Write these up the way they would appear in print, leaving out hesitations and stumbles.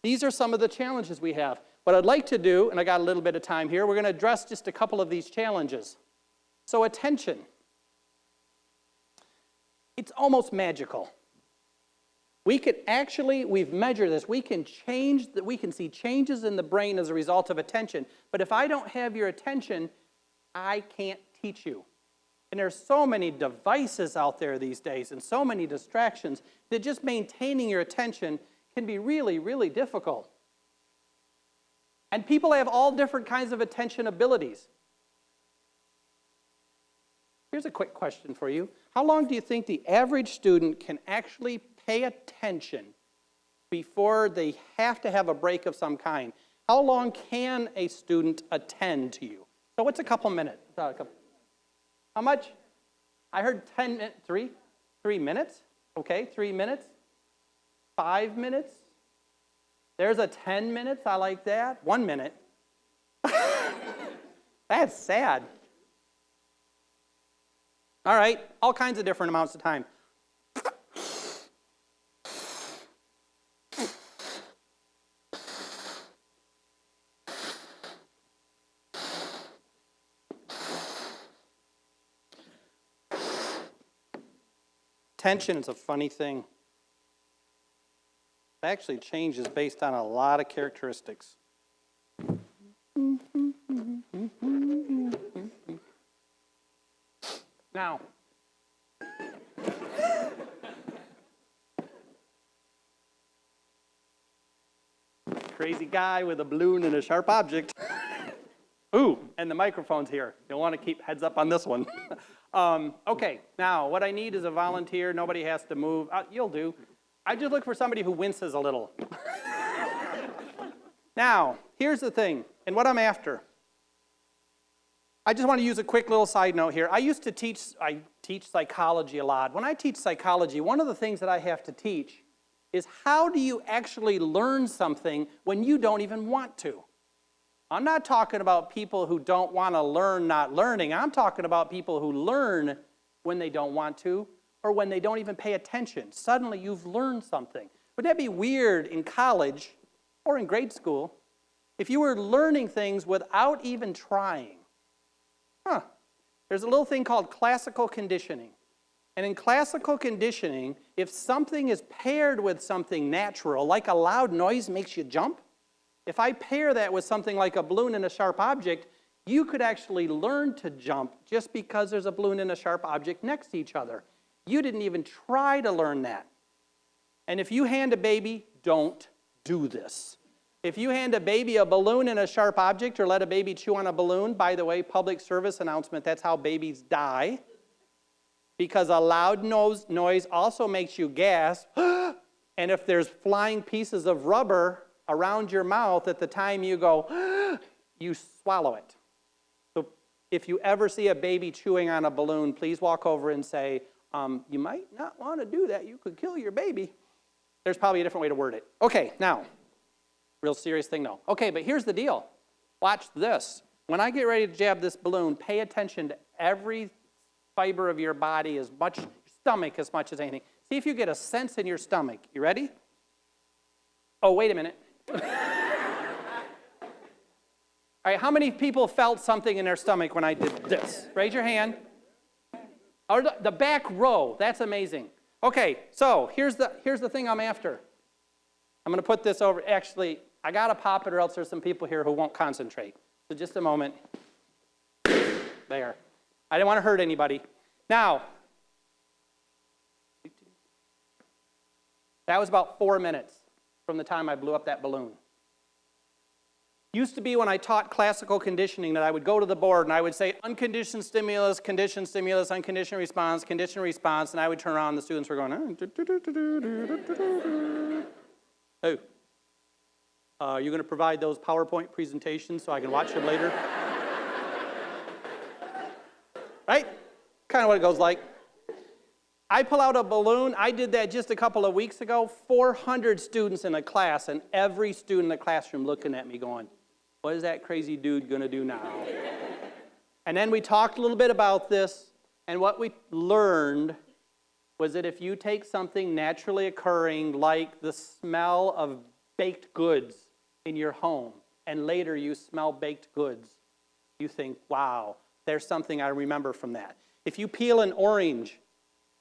These are some of the challenges we have. What I'd like to do, and I got a little bit of time here, we're going to address just a couple of these challenges. So attention. It's almost magical. We could actually, we've measured this, we can see changes in the brain as a result of attention. But if I don't have your attention, I can't teach you. And there's so many devices out there these days and so many distractions that just maintaining your attention can be really, really difficult. And people have all different kinds of attention abilities. Here's a quick question for you. How long do you think the average student can actually pay attention before they have to have a break of some kind? How long can a student attend to you? So what's a couple minutes? How much? I heard 10 minutes, 3 minutes. Okay, 3 minutes. 5 minutes. There's a 10 minutes, I like that. 1 minute. That's sad. All right, all kinds of different amounts of time. Attention is a funny thing. It actually changes based on a lot of characteristics. Now, crazy guy with a balloon and a sharp object. Ooh, and the microphone's here. You'll want to keep heads up on this one. Okay, now what I need is a volunteer. Nobody has to move. You'll do. I just look for somebody who winces a little. Now, here's the thing, and what I'm after. I just want to use a quick little side note here. I teach psychology a lot. When I teach psychology, one of the things that I have to teach is how do you actually learn something when you don't even want to? I'm not talking about people who don't want to learn not learning. I'm talking about people who learn when they don't want to or when they don't even pay attention. Suddenly you've learned something. Would that be weird in college or in grade school if you were learning things without even trying? There's a little thing called classical conditioning. And in classical conditioning, if something is paired with something natural, like a loud noise makes you jump, if I pair that with something like a balloon and a sharp object, you could actually learn to jump just because there's a balloon and a sharp object next to each other. You didn't even try to learn that. And if you hand a baby, don't do this. If you hand a baby a balloon and a sharp object or let a baby chew on a balloon, by the way, public service announcement, that's how babies die. Because a loud noise also makes you gasp. And if there's flying pieces of rubber around your mouth at the time you go, you swallow it. So if you ever see a baby chewing on a balloon, please walk over and say, you might not want to do that. You could kill your baby. There's probably a different way to word it. Okay, now, real serious thing though. Okay, but here's the deal. Watch this. When I get ready to jab this balloon, pay attention to every fiber of your body, as much, your stomach as much as anything. See if you get a sense in your stomach. You ready? Oh, wait a minute. All right, how many people felt something in their stomach when I did this? Raise your hand. Or the back row, that's amazing. Okay, so here's the thing I'm after. I'm going to put this over. Actually, I got to pop it or else there's some people here who won't concentrate. So just a moment. There. I didn't want to hurt anybody. Now, that was about 4 minutes from the time I blew up that balloon. Used to be when I taught classical conditioning that I would go to the board and I would say unconditioned stimulus, unconditioned response, and I would turn around and the students were going, oh, are you going to provide those PowerPoint presentations so I can watch them later? Right? Kind of what it goes like. I pull out a balloon. I did that just a couple of weeks ago. 400 students in a class, and every student in the classroom looking at me going, what is that crazy dude going to do now? And then we talked a little bit about this, and what we learned was that if you take something naturally occurring like the smell of baked goods in your home, and later you smell baked goods, you think, wow, there's something I remember from that. If you peel an orange,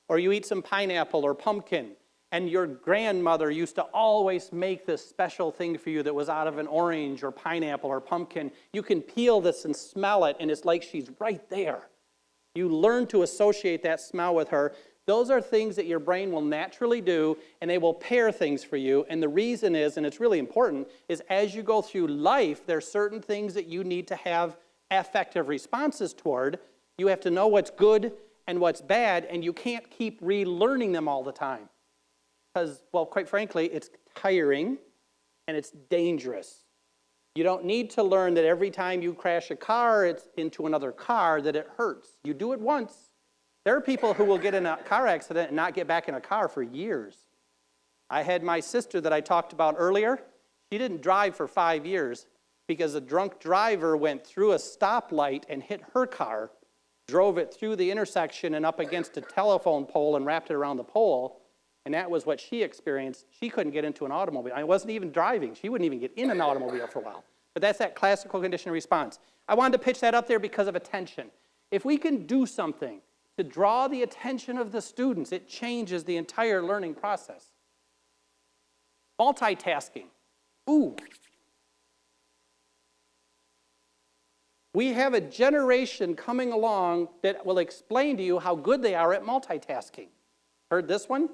or you eat some pineapple or pumpkin, and your grandmother used to always make this special thing for you that was out of an orange or pineapple or pumpkin, you can peel this and smell it, and it's like she's right there. You learn to associate that smell with her. Those are things that your brain will naturally do, and they will pair things for you. And the reason is, and it's really important, is as you go through life, there are certain things that you need to have affective responses toward. You have to know what's good and what's bad, and you can't keep relearning them all the time. Because, well, quite frankly, it's tiring and it's dangerous. You don't need to learn that every time you crash a car into another car that it hurts. You do it once. There are people who will get in a car accident and not get back in a car for years. I had my sister that I talked about earlier. She didn't drive for 5 years because a drunk driver went through a stoplight and hit her car, drove it through the intersection and up against a telephone pole and wrapped it around the pole. And that was what she experienced. She couldn't get into an automobile. I wasn't even driving. She wouldn't even get in an automobile for a while. But that's that classical conditioned response. I wanted to pitch that up there because of attention. If we can do something to draw the attention of the students, it changes the entire learning process. Multitasking. Ooh. We have a generation coming along that will explain to you how good they are at multitasking. Heard this one?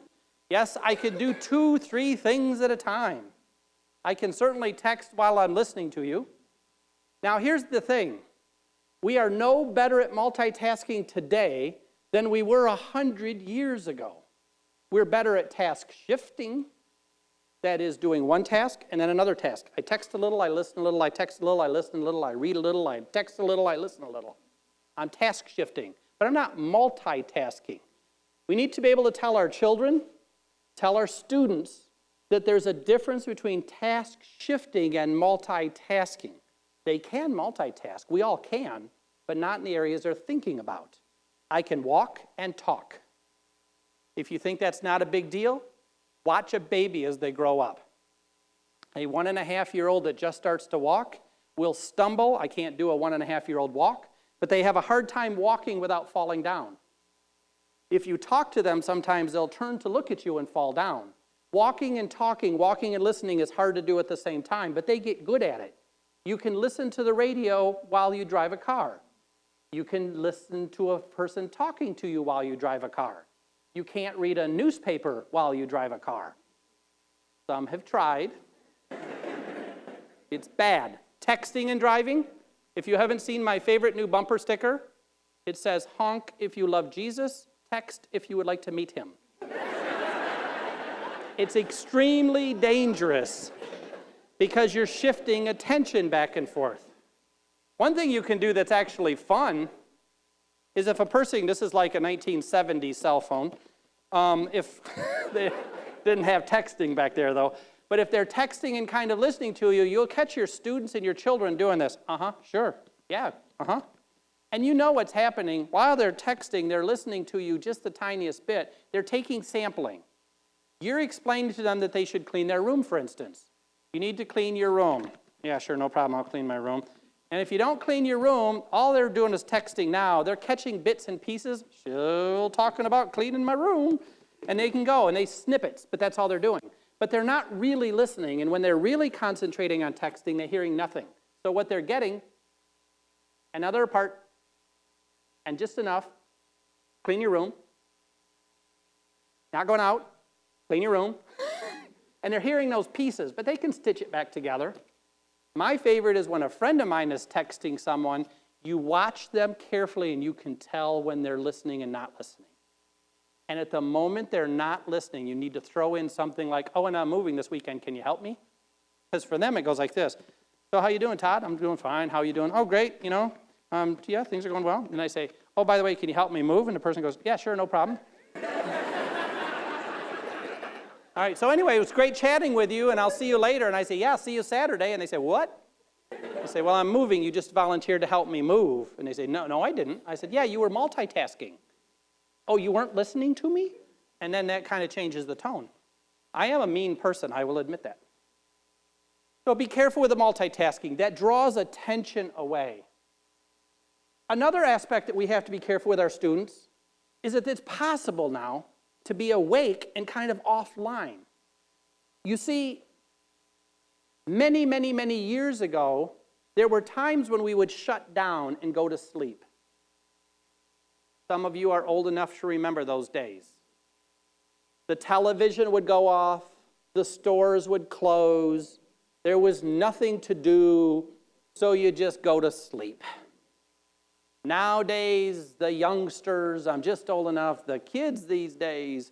Yes, I could do 2, 3 things at a time. I can certainly text while I'm listening to you. Now, here's the thing. We are no better at multitasking today than we were 100 years ago. We're better at task shifting. That is, doing one task and then another task. I text a little, I listen a little, I text a little, I listen a little, I read a little, I text a little, I listen a little. I'm task shifting, but I'm not multitasking. We need to be able to tell our children, tell our students that there's a difference between task shifting and multitasking. They can multitask. We all can, but not in the areas they're thinking about. I can walk and talk. If you think that's not a big deal, watch a baby as they grow up. A 1.5-year-old that just starts to walk will stumble. I can't do a 1.5-year-old walk, but they have a hard time walking without falling down. If you talk to them, sometimes they'll turn to look at you and fall down. Walking and talking, walking and listening is hard to do at the same time, but they get good at it. You can listen to the radio while you drive a car. You can listen to a person talking to you while you drive a car. You can't read a newspaper while you drive a car. Some have tried. It's bad. Texting and driving. If you haven't seen my favorite new bumper sticker, it says, honk if you love Jesus, text if you would like to meet him. It's extremely dangerous because you're shifting attention back and forth. One thing you can do that's actually fun is if a person, this is like a 1970s cell phone, if they didn't have texting back there though, but if they're texting and kind of listening to you, you'll catch your students and your children doing this. Sure, yeah, And you know what's happening. While they're texting, they're listening to you just the tiniest bit. They're taking sampling. You're explaining to them that they should clean their room, for instance. You need to clean your room. Yeah, sure, no problem, I'll clean my room. And if you don't clean your room, all they're doing is texting now. They're catching bits and pieces, still talking about cleaning my room, and they can go, and they snippets, but that's all they're doing. But they're not really listening, and when they're really concentrating on texting, they're hearing nothing. So what they're getting, another part, and just enough, clean your room, not going out, clean your room, and they're hearing those pieces, but they can stitch it back together. My favorite is when a friend of mine is texting someone, you watch them carefully and you can tell when they're listening and not listening. And at the moment they're not listening, you need to throw in something like, oh, and I'm moving this weekend, can you help me? Because for them it goes like this. So how you doing, Todd? I'm doing fine. How are you doing? Oh, great, yeah, things are going well. And I say, oh, by the way, can you help me move? And the person goes, yeah, sure, no problem. All right, so anyway, it was great chatting with you, and I'll see you later. And I say, yeah, see you Saturday. And they say, what? I say, well, I'm moving. You just volunteered to help me move. And they say, no, I didn't. I said, yeah, you were multitasking. Oh, you weren't listening to me? And then that kind of changes the tone. I am a mean person, I will admit that. So be careful with the multitasking. That draws attention away. Another aspect that we have to be careful with our students is that it's possible now to be awake and kind of offline. You see, many, many, many years ago, there were times when we would shut down and go to sleep. Some of you are old enough to remember those days. The television would go off, the stores would close, there was nothing to do, so you just go to sleep. Nowadays, the youngsters, I'm just old enough, the kids these days,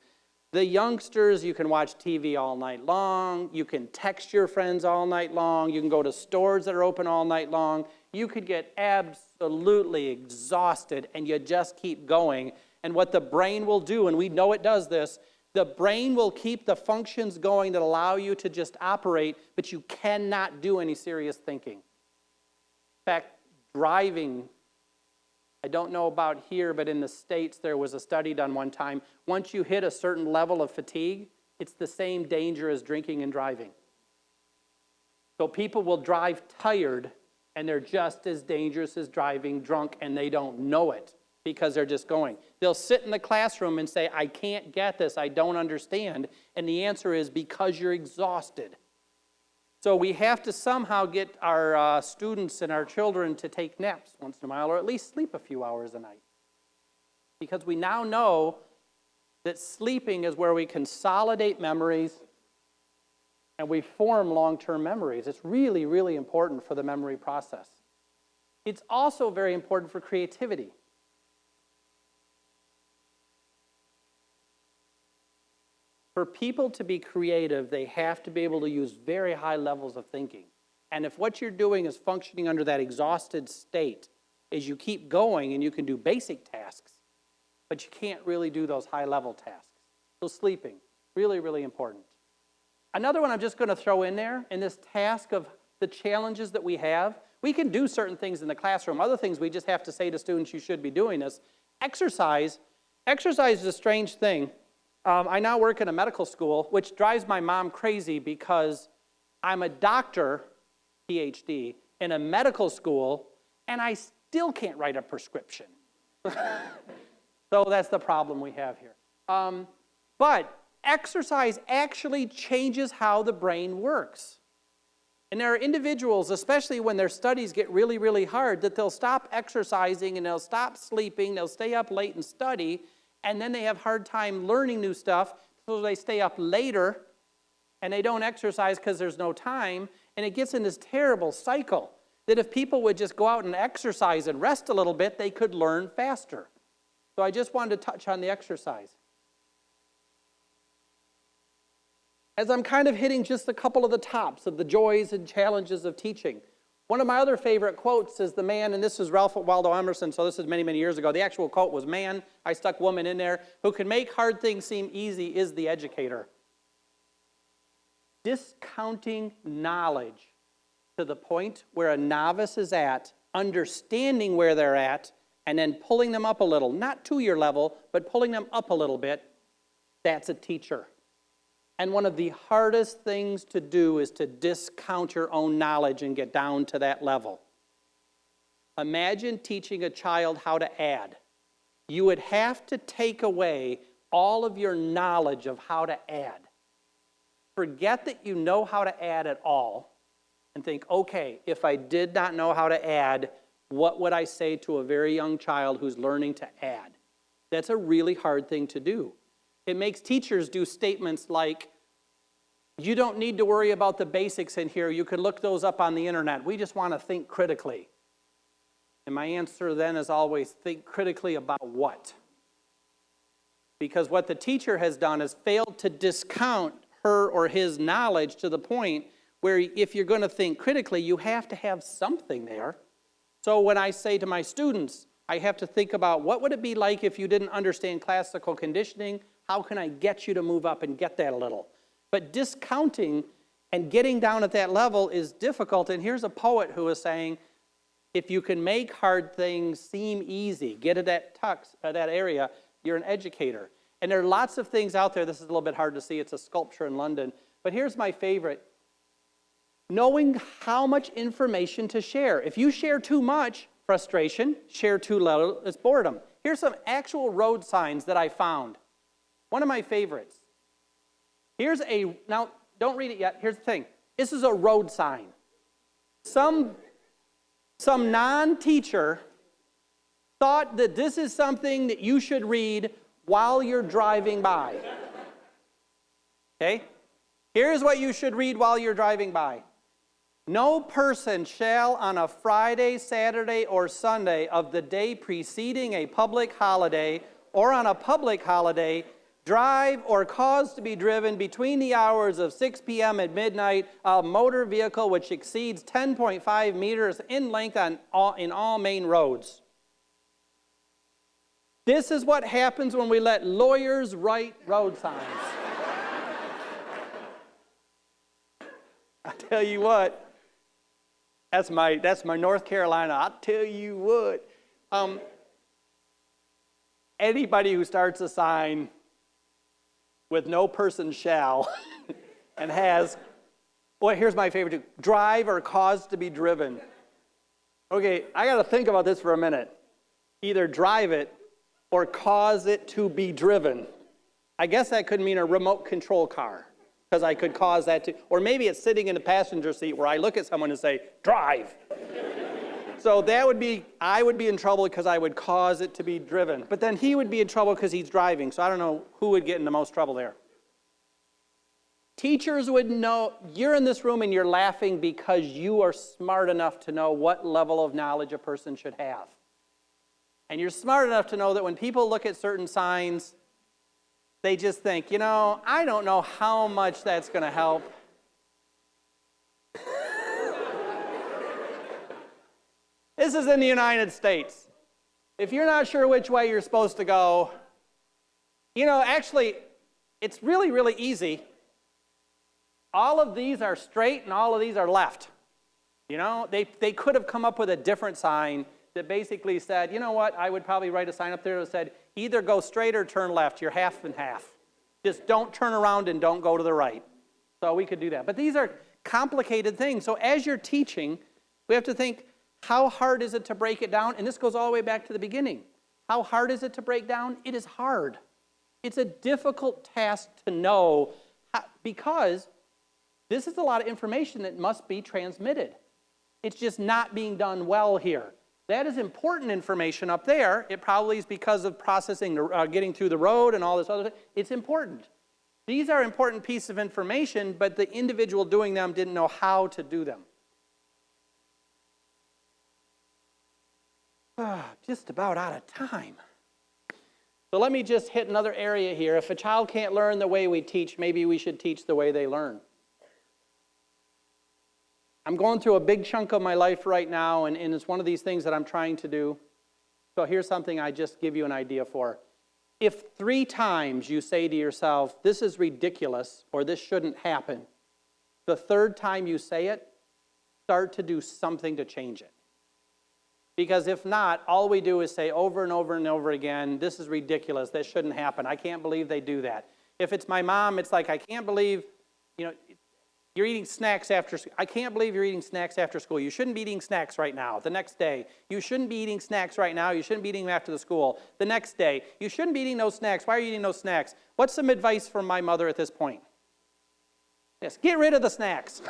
the youngsters, you can watch TV all night long, you can text your friends all night long, you can go to stores that are open all night long, you could get absolutely exhausted and you just keep going. And what the brain will do, and we know it does this, the brain will keep the functions going that allow you to just operate, but you cannot do any serious thinking. In fact, driving, I don't know about here, but in the States there was a study done one time. Once you hit a certain level of fatigue, it's the same danger as drinking and driving. So people will drive tired, and they're just as dangerous as driving drunk, and they don't know it because they're just going. They'll sit in the classroom and say, I can't get this, I don't understand. And the answer is because you're exhausted. So we have to somehow get our students and our children to take naps once in a while, or at least sleep a few hours a night. Because we now know that sleeping is where we consolidate memories and we form long-term memories. It's really, really important for the memory process. It's also very important for creativity. For people to be creative, they have to be able to use very high levels of thinking. And if what you're doing is functioning under that exhausted state, is you keep going and you can do basic tasks, but you can't really do those high-level tasks. So sleeping, really, really important. Another one I'm just going to throw in there, in this task of the challenges that we have, we can do certain things in the classroom. Other things we just have to say to students, you should be doing this. Exercise. Exercise is a strange thing. I now work in a medical school, which drives my mom crazy because I'm a doctor, PhD, in a medical school, and I still can't write a prescription. So that's the problem we have here. But exercise actually changes how the brain works. And there are individuals, especially when their studies get really, really hard, that they'll stop exercising and they'll stop sleeping, they'll stay up late and study, and then they have a hard time learning new stuff, so they stay up later, and they don't exercise because there's no time, and it gets in this terrible cycle that if people would just go out and exercise and rest a little bit, they could learn faster. So I just wanted to touch on the exercise. As I'm kind of hitting just a couple of the tops of the joys and challenges of teaching, one of my other favorite quotes is the man, and this is Ralph Waldo Emerson, so this is many, many years ago. The actual quote was, man, I stuck woman in there, who can make hard things seem easy is the educator. Discounting knowledge to the point where a novice is at, understanding where they're at, and then pulling them up a little, not to your level, but pulling them up a little bit, that's a teacher. And one of the hardest things to do is to discount your own knowledge and get down to that level. Imagine teaching a child how to add. You would have to take away all of your knowledge of how to add. Forget that you know how to add at all and think, okay, if I did not know how to add, what would I say to a very young child who's learning to add? That's a really hard thing to do. It makes teachers do statements like, you don't need to worry about the basics in here. You can look those up on the internet. We just want to think critically. And my answer then is always, think critically about what? Because what the teacher has done is failed to discount her or his knowledge to the point where if you're going to think critically, you have to have something there. So when I say to my students, I have to think about what would it be like if you didn't understand classical conditioning? How can I get you to move up and get that a little? But discounting and getting down at that level is difficult. And here's a poet who is saying, if you can make hard things seem easy, get at that area, you're an educator. And there are lots of things out there. This is a little bit hard to see. It's a sculpture in London. But here's my favorite. Knowing how much information to share. If you share too much, frustration. Share too little, it's boredom. Here's some actual road signs that I found. One of my favorites. Now, don't read it yet. Here's the thing. This is a road sign. Some non-teacher thought that this is something that you should read while you're driving by. Okay? Here's what you should read while you're driving by. No person shall on a Friday, Saturday, or Sunday of the day preceding a public holiday or on a public holiday drive or cause to be driven between the hours of 6 p.m. and midnight a motor vehicle which exceeds 10.5 meters in length in all main roads. This is what happens when we let lawyers write road signs. I tell you what. That's my North Carolina. I'll tell you what. Anybody who starts a sign with no person shall and has, boy, here's my favorite too, drive or cause to be driven. Okay, I got to think about this for a minute. Either drive it or cause it to be driven. I guess that could mean a remote control car. Because I could cause that to, or maybe it's sitting in the passenger seat where I look at someone and say, drive. So that would be, I would be in trouble because I would cause it to be driven. But then he would be in trouble because he's driving. So I don't know who would get in the most trouble there. Teachers would know, you're in this room and you're laughing because you are smart enough to know what level of knowledge a person should have. And you're smart enough to know that when people look at certain signs, they just think, I don't know how much that's going to help. This is in the United States. If you're not sure which way you're supposed to go, actually, it's really, really easy. All of these are straight and all of these are left. They could have come up with a different sign that basically said, you know what, I would probably write a sign up there that said, either go straight or turn left. You're half and half. Just don't turn around and don't go to the right. So we could do that. But these are complicated things. So as you're teaching, we have to think, how hard is it to break it down? And this goes all the way back to the beginning. How hard is it to break down? It is hard. It's a difficult task to know because this is a lot of information that must be transmitted. It's just not being done well here. That is important information up there. It probably is because of processing, getting through the road and all this other thing. It's important. These are important pieces of information, but the individual doing them didn't know how to do them. Just about out of time. So let me just hit another area here. If a child can't learn the way we teach, maybe we should teach the way they learn. I'm going through a big chunk of my life right now, and it's one of these things that I'm trying to do. So here's something I just give you an idea for. If 3 times you say to yourself, this is ridiculous, or this shouldn't happen, the 3rd time you say it, start to do something to change it. Because if not, all we do is say over and over and over again, this is ridiculous, that shouldn't happen, I can't believe they do that. If it's my mom, it's like, I can't believe, you're eating snacks after school. I can't believe you're eating snacks after school. You shouldn't be eating snacks right now. The next day, you shouldn't be eating snacks right now. You shouldn't be eating them after the school. The next day, you shouldn't be eating those snacks. Why are you eating those snacks? What's some advice from my mother at this point? Yes, get rid of the snacks.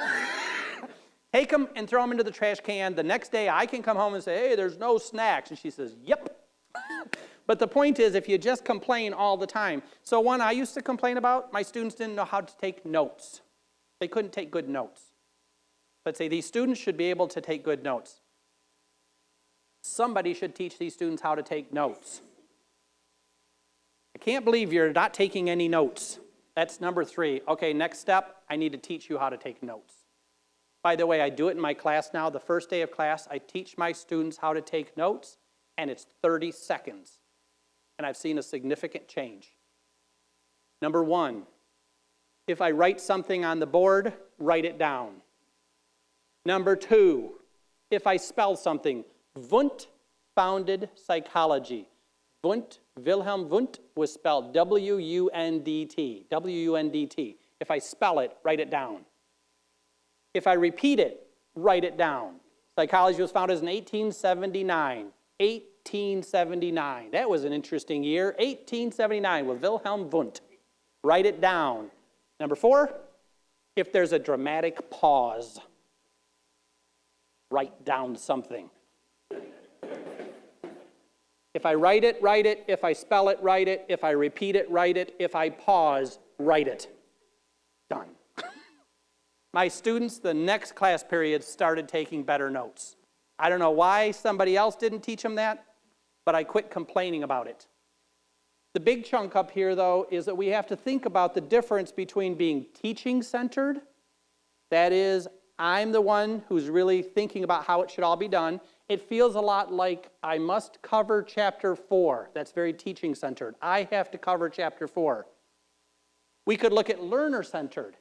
Take them and throw them into the trash can. The next day, I can come home and say, hey, there's no snacks. And she says, yep. But the point is, if you just complain all the time. So one I used to complain about, my students didn't know how to take notes. They couldn't take good notes. Let's say these students should be able to take good notes. Somebody should teach these students how to take notes. I can't believe you're not taking any notes. That's number 3. Okay, next step, I need to teach you how to take notes. By the way, I do it in my class now. The first day of class, I teach my students how to take notes, and it's 30 seconds. And I've seen a significant change. Number 1, if I write something on the board, write it down. Number 2, if I spell something, Wundt founded psychology. Wundt, Wilhelm Wundt, was spelled W-U-N-D-T. W-U-N-D-T. If I spell it, write it down. If I repeat it, write it down. Psychology was founded in 1879. 1879. That was an interesting year. 1879 with Wilhelm Wundt. Write it down. Number 4, if there's a dramatic pause, write down something. If I write it, write it. If I spell it, write it. If I repeat it, write it. If I pause, write it. Done. My students, the next class period, started taking better notes. I don't know why somebody else didn't teach them that, but I quit complaining about it. The big chunk up here, though, is that we have to think about the difference between being teaching-centered, that is, I'm the one who's really thinking about how it should all be done. It feels a lot like I must cover chapter 4. That's very teaching-centered. I have to cover chapter 4. We could look at learner-centered.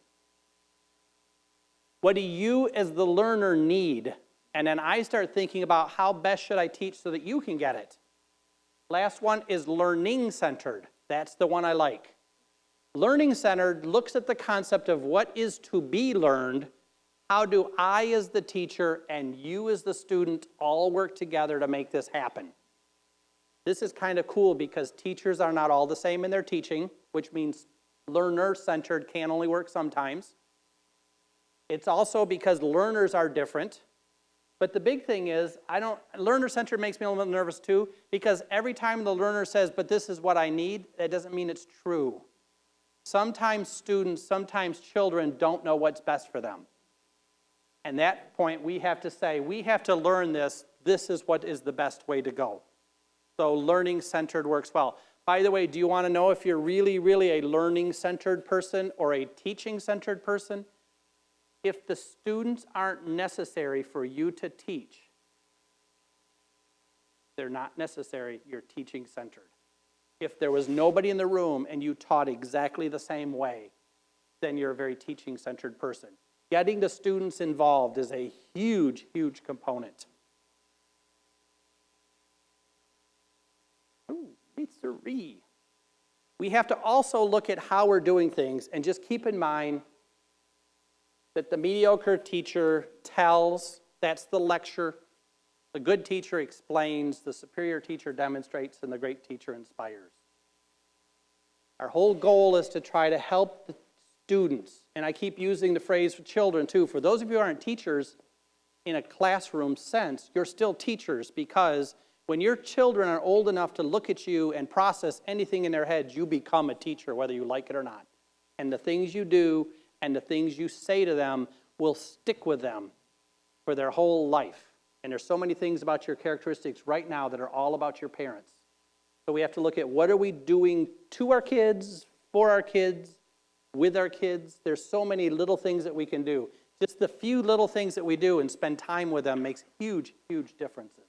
What do you as the learner need? And then I start thinking about how best should I teach so that you can get it. Last one is learning-centered. That's the one I like. Learning-centered looks at the concept of what is to be learned. How do I as the teacher and you as the student all work together to make this happen? This is kind of cool because teachers are not all the same in their teaching, which means learner-centered can only work sometimes. It's also because learners are different. But the big thing is, learner-centered makes me a little bit nervous too, because every time the learner says, but this is what I need, that doesn't mean it's true. Sometimes students, sometimes children don't know what's best for them. And that point, we have to say, we have to learn this. This is what is the best way to go. So learning-centered works well. By the way, do you want to know if you're really, really a learning-centered person or a teaching-centered person? If the students aren't necessary for you to teach, they're not necessary, you're teaching-centered. If there was nobody in the room and you taught exactly the same way, then you're a very teaching-centered person. Getting the students involved is a huge, huge component. Ooh, three. We have to also look at how we're doing things and just keep in mind that the mediocre teacher tells, that's the lecture. The good teacher explains, the superior teacher demonstrates, and the great teacher inspires. Our whole goal is to try to help the students, and I keep using the phrase for children too. For those of you who aren't teachers in a classroom sense, you're still teachers because when your children are old enough to look at you and process anything in their heads, you become a teacher, whether you like it or not. And the things you do and the things you say to them will stick with them for their whole life. And there's so many things about your characteristics right now that are all about your parents. So we have to look at what are we doing to our kids, for our kids, with our kids. There's so many little things that we can do. Just the few little things that we do and spend time with them makes huge, huge differences.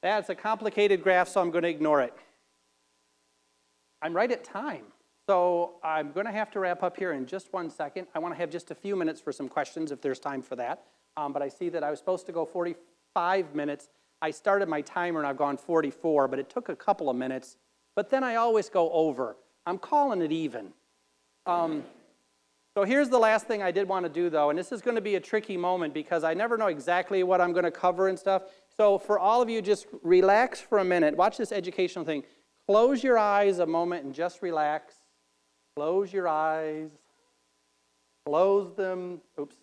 That's a complicated graph, so I'm going to ignore it. I'm right at time. So I'm going to have to wrap up here in just 1 second. I want to have just a few minutes for some questions if there's time for that. But I see that I was supposed to go 45 minutes. I started my timer and I've gone 44, but it took a couple of minutes. But then I always go over. I'm calling it even. So here's the last thing I did want to do, though, and this is going to be a tricky moment because I never know exactly what I'm going to cover and stuff. So for all of you, just relax for a minute. Watch this educational thing. Close your eyes a moment and just relax. Close your eyes. Close them. Oops.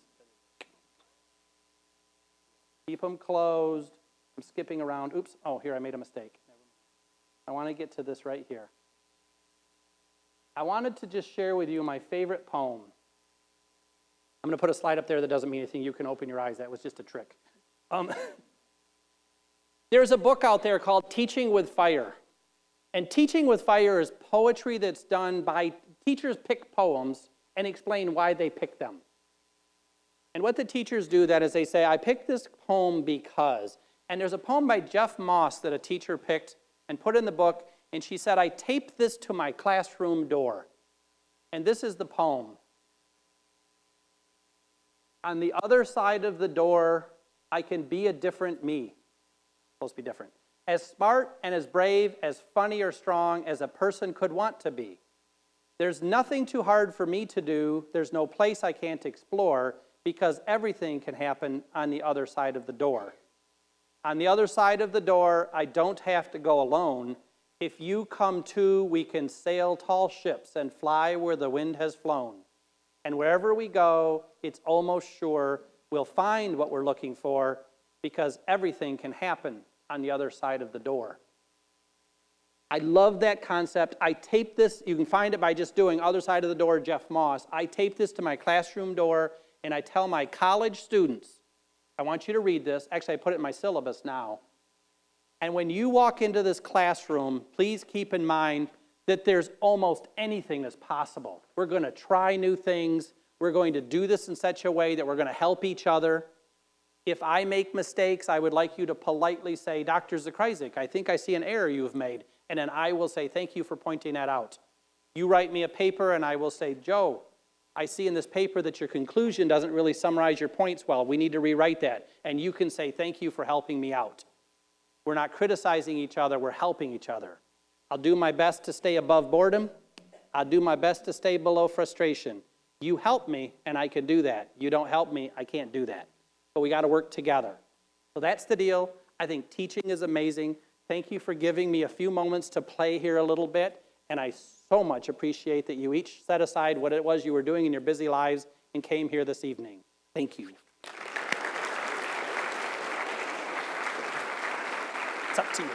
Keep them closed. I'm skipping around. Oops. Oh, here, I made a mistake. I want to get to this right here. I wanted to just share with you my favorite poem. I'm going to put a slide up there that doesn't mean anything. You can open your eyes. That was just a trick. There's a book out there called Teaching with Fire. And Teaching with Fire is poetry that's done by teachers pick poems and explain why they pick them. And what the teachers do that is they say, I picked this poem because, and there's a poem by Jeff Moss that a teacher picked and put in the book, and she said, I taped this to my classroom door. And this is the poem. On the other side of the door, I can be a different me. Supposed to be different. As smart and as brave, as funny or strong as a person could want to be. There's nothing too hard for me to do. There's no place I can't explore. because everything can happen on the other side of the door. On the other side of the door, I don't have to go alone. If you come too, we can sail tall ships and fly where the wind has flown. And wherever we go, it's almost sure we'll find what we're looking for, because everything can happen on the other side of the door. I love that concept. I tape this. You can find it by just doing other side of the door, Jeff Moss. I tape this to my classroom door, and I tell my college students, I want you to read this. Actually, I put it in my syllabus now. And when you walk into this classroom, please keep in mind that there's almost anything that's possible. We're going to try new things. We're going to do this in such a way that we're going to help each other. If I make mistakes, I would like you to politely say, Dr. Zakrajsek, I think I see an error you have made. And then I will say, thank you for pointing that out. You write me a paper, and I will say, Joe, I see in this paper that your conclusion doesn't really summarize your points well. We need to rewrite that. And you can say, thank you for helping me out. We're not criticizing each other, we're helping each other. I'll do my best to stay above boredom. I'll do my best to stay below frustration. You help me, and I can do that. You don't help me, I can't do that. But we got to work together. So that's the deal. I think teaching is amazing. Thank you for giving me a few moments to play here a little bit. And I so much appreciate that you each set aside what it was you were doing in your busy lives and came here this evening. Thank you. It's up to you.